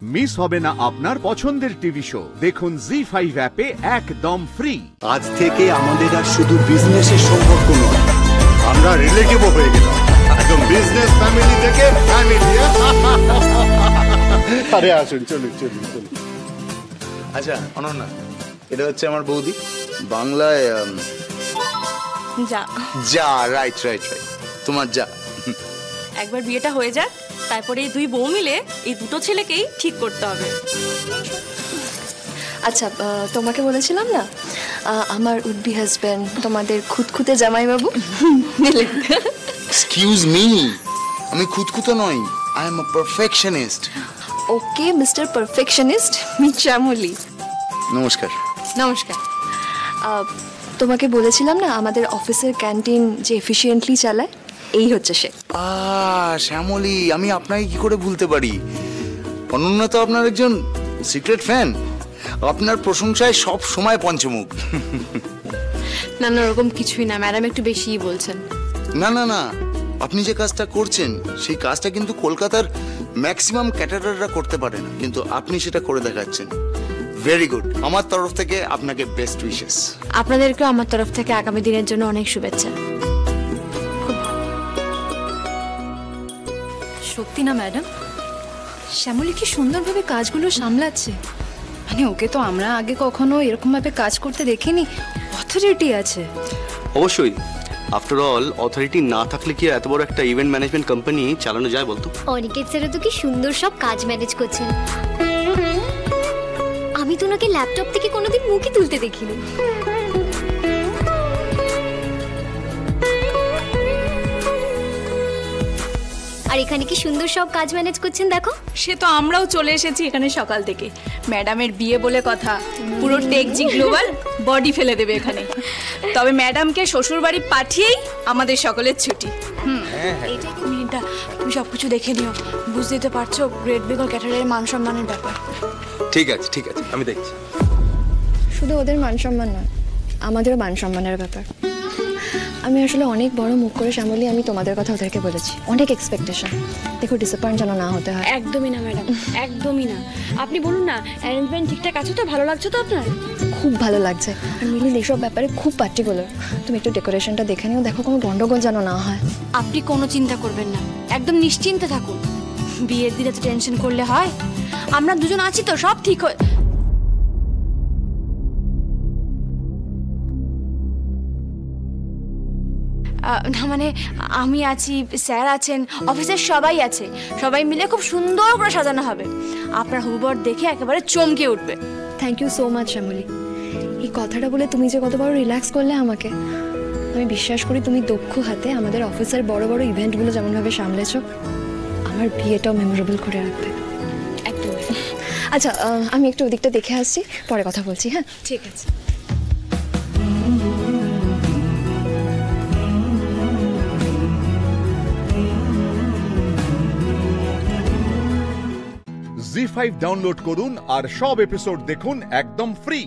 Miss হবে না আপনার পছন্দের টিভি শো। দেখুন জি5 অ্যাপে একদম ফ্রি। আজ থেকে আমাদের আর শুধু বিজনেসের সম্পর্ক নয়, আমরা রিলেটিভও হয়ে গেলাম। একদম বিজনেস ফ্যামিলি থেকে ফ্যামিলি। আরে আসুন, চলুন চলুন চলুন। আচ্ছা অনন্যা, এটা হচ্ছে আমার বৌদি, বাংলায় যা যা। রাইট রাইট রাইট, তোমার যা। একবার বিয়েটা হয়ে যাক, তারপরে এই দুই বউ মিলে এই দুটো ছেলেকেই ঠিক করতে হবে। আচ্ছা, তোমাকে বলেছিলাম না আমার উড বি হাজবেন্ড তোমাদের খুঁতখুঁতে জামাইবাবু। এক্সকিউজ মি, আমি খুঁতখুঁতো নই, I am a perfectionist. Okay mister perfectionist, মি শ্যামলী। নমস্কার। নমস্কার। তোমাকে বলেছিলাম না আমাদের অফিসের ক্যান্টিন যে এফিশিয়েন্টলি চালায়, এই হচ্ছে সে। শ্যামলী, আমি আপনাকে কি করে ভুলতে পারি? অনন্যা তো আপনার একজন সিক্রেট ফ্যান, আপনার প্রশংসায় সব সময় পঞ্চমুখ। না না, ওরকম কিছুই না ম্যাডাম, একটু বেশিই বলছেন। না না না, আপনি যে কাজটা করছেন সেই কাজটা কিন্তু কলকাতার ম্যাক্সিমাম ক্যাটারাররা করতে পারে না, কিন্তু আপনি সেটা করে দেখাচ্ছেন। ভেরি গুড, আমার তরফ থেকে আপনাকে বেস্ট উইশেস। আপনাদেরকেও আমার তরফ থেকে আগামী দিনের জন্য অনেক শুভেচ্ছা। সত্যি না ম্যাডাম, শ্যামলী কি সুন্দরভাবে কাজগুলো সামলাচ্ছে। মানে ওকে তো আমরা আগে কখনো এরকম ভাবে কাজ করতে দেখিনি। অথরিটি আছে। অবশ্যই, আফটার অল অথরিটি না থাকলে কি এত বড় একটা ইভেন্ট ম্যানেজমেন্ট কোম্পানি চালানো যায় বলতো? অনিকেত স্যারও তো কি সুন্দর সব কাজ ম্যানেজ করছেন। আমি তো ওনাকে ল্যাপটপ থেকে কোনোদিন মুখই তুলতে দেখিনি। আর এখানে কি সুন্দর সব কাজ ম্যানেজ করছেন দেখো। সে তো আমরাও চলে এসেছি এখানে সকাল থেকে। ম্যাডামের বিয়ে বলে কথা, পুরো টেকজি গ্লোবাল বডি ফেলে দেবে এখানে। তবে ম্যাডামকে শ্বশুর বাড়ি পাঠিয়েই আমাদের সকলের ছুটি। এইটা কি মেয়েটা, তুমি সবকিছু দেখে নিও। বুঝতেই তো পারছো গ্রেট বেঙ্গল ক্যাটারের মান সম্মানের ব্যাপার। ঠিক আছে ঠিক আছে, আমি দেখছি। শুধু ওদের মান সম্মান নয়, আমাদেরও মান সম্মানের ব্যাপার। আমি আসলে অনেক বড় মুখ করে শ্যামলী আমি তোমাদের কথা ওদেরকে বলেছি, অনেক এক্সপেকটেশন। দেখো ডিসঅ্যাপয়েন্ট যেন না হতে হয়। একদমই না ম্যাডাম, একদমই না। আপনি বলুন না, অ্যারেঞ্জমেন্ট ঠিকঠাক আছে তো? ভালো লাগছে তো আপনার? খুব ভালো লাগছে। আর মিলি এসব ব্যাপারে খুব পার্টিকুলার। তুমি একটু ডেকোরেশনটা দেখে নিও, দেখো কোনো গন্ডগোল যেন না হয়। আপনি কোনো চিন্তা করবেন না, একদম নিশ্চিন্তে থাকুন। বিয়ের দিনে তো টেনশন করলে হয়? আমরা দুজন আছি তো, সব ঠিক হয়। না মানে আমি আছি, স্যার আছেন, অফিসের সবাই আছে, সবাই মিলে খুব সুন্দর করে সাজানো হবে। আপনার হুবর দেখে একেবারে চমকে উঠবে। Thank you so much Shyamali. এই কথাটা বলে তুমি যে কত বড় রিল্যাক্স করলে আমাকে। আমি বিশ্বাস করি তুমি দক্ষ হাতে আমাদের অফিসের বড় বড় ইভেন্টগুলো যেমনভাবে সামলেছো, আমার বিয়েটাও মেমোরেবল করে রাখবে। একদম। আচ্ছা, আমি একটু ওদিকটা দেখে আসছি, পরে কথা বলছি। হ্যাঁ ঠিক আছে। জি5 ডাউনলোড করুন আর সব এপিসোড দেখুন একদম ফ্রি।